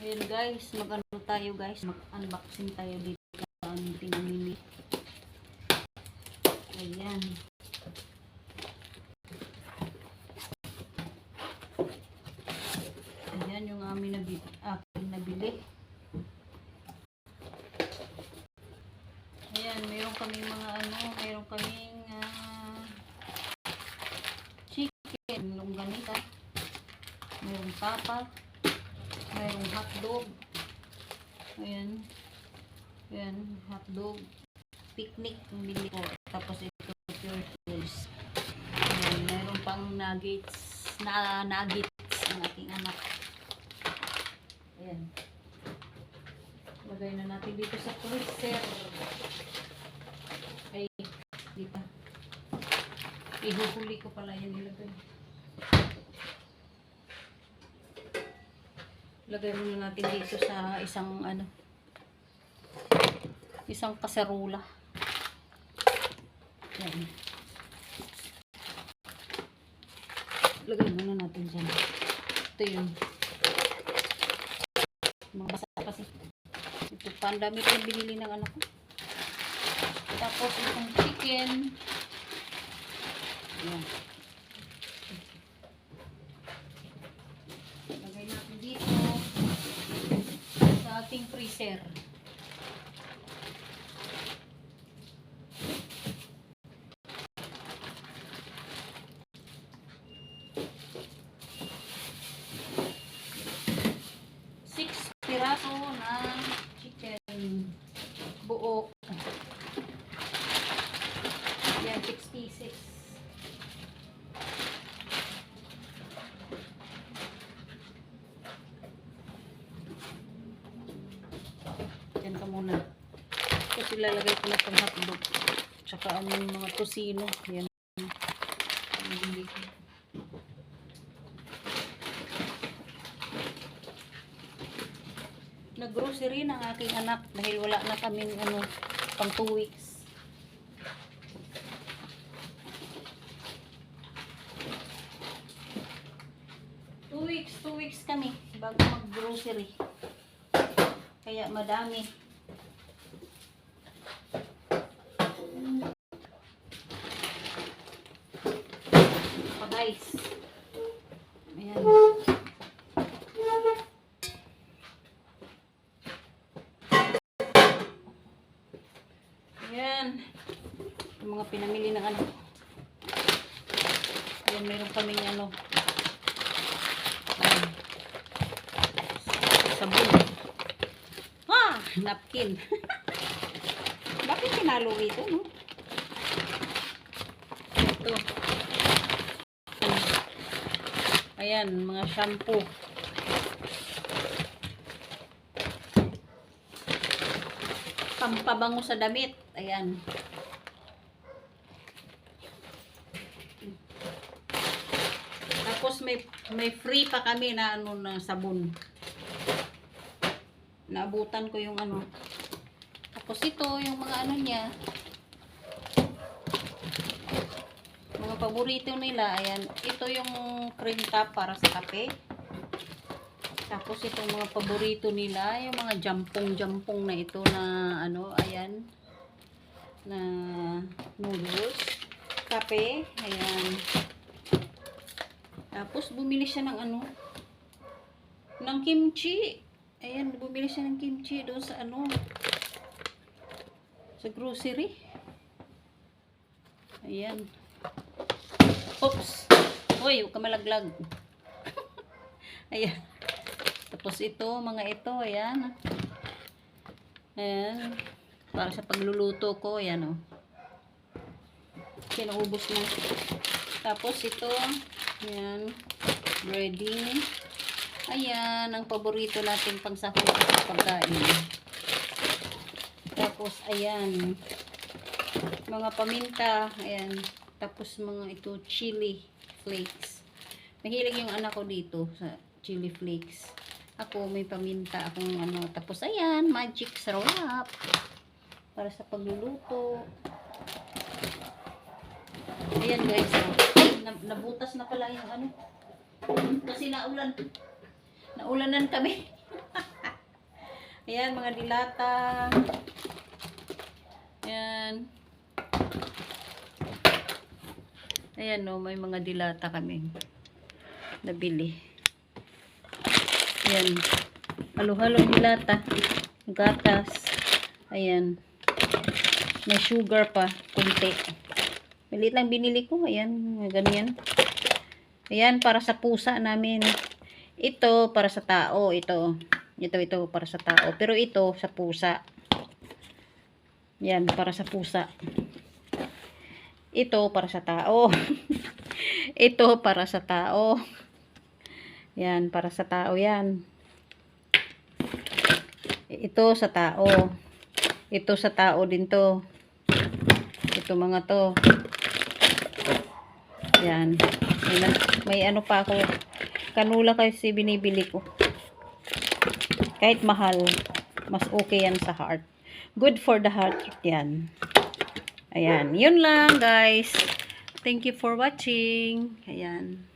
Ayan guys, mag-ano tayo guys, mag-unboxing tayo dito sa aming pinamili. Ayan. Ayan yung aking nabili. Ayan, mayroon kaming mga mayroon kaming chicken, longganisa, mayroong tapa, mayroong hotdog. Ayan. Ayan, hotdog. Picnic yung bili ko. Tapos ito, pure foods. Ayan, mayroon pang nuggets. Nuggets ang aking anak. Ayan. Lagay na natin dito sa freezer. Ay, dito. Ihuhuli ko pala yan nilagay. Lagay muna natin dito sa isang kaserola. Yan. Lagay muna natin dyan. Ito yun. Mabasa kasi. Ito pa, ang dami ko yung binili ng anak ko. Tapos itong chicken. Yan. Lagay natin dito sa ating freezer. Piraso ng chicken buo. Yan, 6 pieces. Yan ka muna. Tapos ilalagay ko na itong hotdog. Tsaka ang mga tosino. Yan. Nag-grocery ng aking anak dahil wala na kaming pang 2 weeks. Two weeks kami bago mag-grocery. Kaya madami. Pa guys. Ayan. Ayan. Yung mga pinamili ng anak. Ayan, meron kaming sabon. Napkin. Bakit pinalo ito, no? Ito. Ayan, mga shampoo. Pampabango sa damit. Ayan. Tapos may free pa kami na na sabon. Naabutan ko yung Tapos ito yung mga niya. Mga paborito nila. Ayan. Ito yung cream top para sa kape. Tapos itong mga paborito nila, yung mga jampong na ito na ayan, na noodles, kape, ayan. Tapos bumili siya ng ng kimchi. Ayan, bumili siya ng kimchi doon sa sa grocery. Ayan. Oops. Hoy, huwag ka malaglag. Ayan. Tapos ito, mga ito, ayan. Ayan. Para sa pagluluto ko, ayan Kinaubos na. Tapos ito, ayan. Breading. Ayan, ang paborito natin pang sahog sa pagkain. Tapos, ayan. Mga paminta, ayan. Tapos mga ito, chili flakes. Mahilig yung anak ko dito sa chili flakes. Ako, may paminta akong Tapos, ayan, magic syrup. Para sa pagluluto. Ayan, guys. Ay, nabutas na pala yung Kasi naulanan kami. Ayan, mga dilata. Ayan. Ayan, no, may mga dilata kami nabili. Ayan. Halo-halo dilata. Gatas. Ayan. May sugar pa. Kunti. Maliit lang binili ko. Ayan. Ganyan. Ayan, para sa pusa namin. Ito, para sa tao. Ito. Ito, para sa tao. Pero ito, sa pusa. Yan, para sa pusa. Ito, para sa tao. Ito, para sa tao. Yan, para sa tao yan. Ito, sa tao. Ito, sa tao din to. Ito, mga to. Yan. May ano pa ako. Kanula kasi binibili ko. Kahit mahal, mas okay yan sa heart. Good for the heart yan. Ayan. Yun lang, guys. Thank you for watching. Ayan.